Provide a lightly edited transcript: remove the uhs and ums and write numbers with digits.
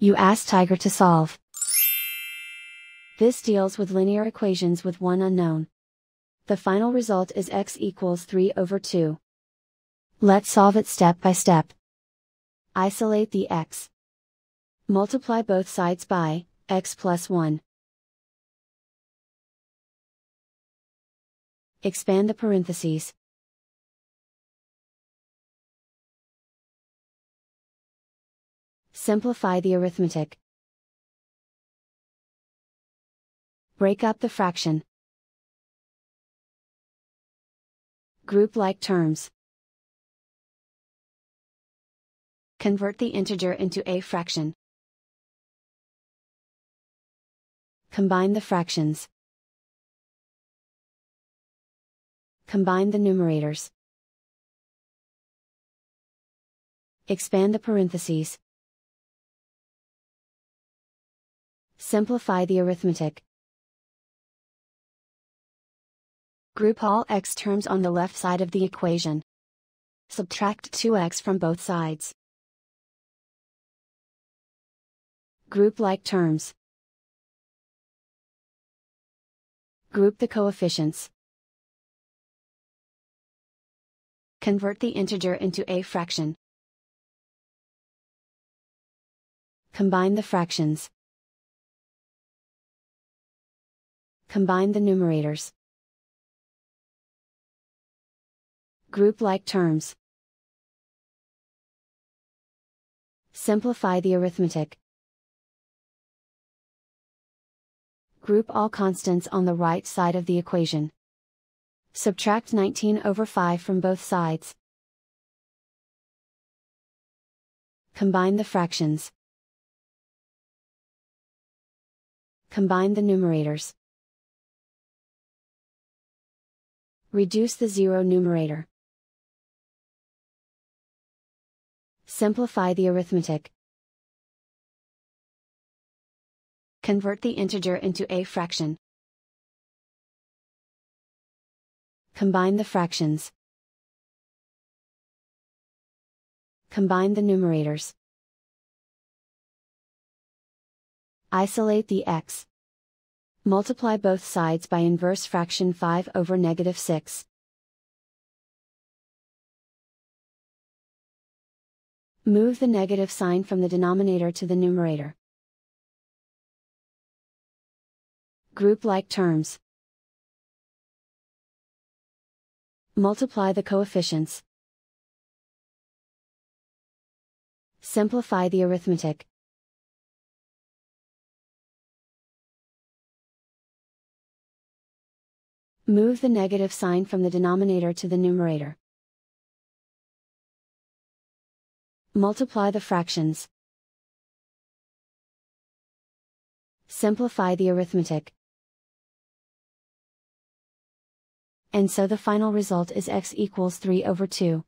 You ask Tiger to solve. This deals with linear equations with one unknown. The final result is x equals 3/2. Let's solve it step by step. Isolate the x. Multiply both sides by x plus 1. Expand the parentheses. Simplify the arithmetic. Break up the fraction. Group like terms. Convert the integer into a fraction. Combine the fractions. Combine the numerators. Expand the parentheses. Simplify the arithmetic. Group all x terms on the left side of the equation. Subtract 2x from both sides. Group like terms. Group the coefficients. Convert the integer into a fraction. Combine the fractions. Combine the numerators. Group like terms. Simplify the arithmetic. Group all constants on the right side of the equation. Subtract 19/5 from both sides. Combine the fractions. Combine the numerators. Reduce the zero numerator. Simplify the arithmetic. Convert the integer into a fraction. Combine the fractions. Combine the numerators. Isolate the x. Multiply both sides by inverse fraction 5/6. Move the negative sign from the denominator to the numerator. Group like terms. Multiply the coefficients. Simplify the arithmetic. Move the negative sign from the denominator to the numerator. Multiply the fractions. Simplify the arithmetic. And so the final result is x equals 3/2.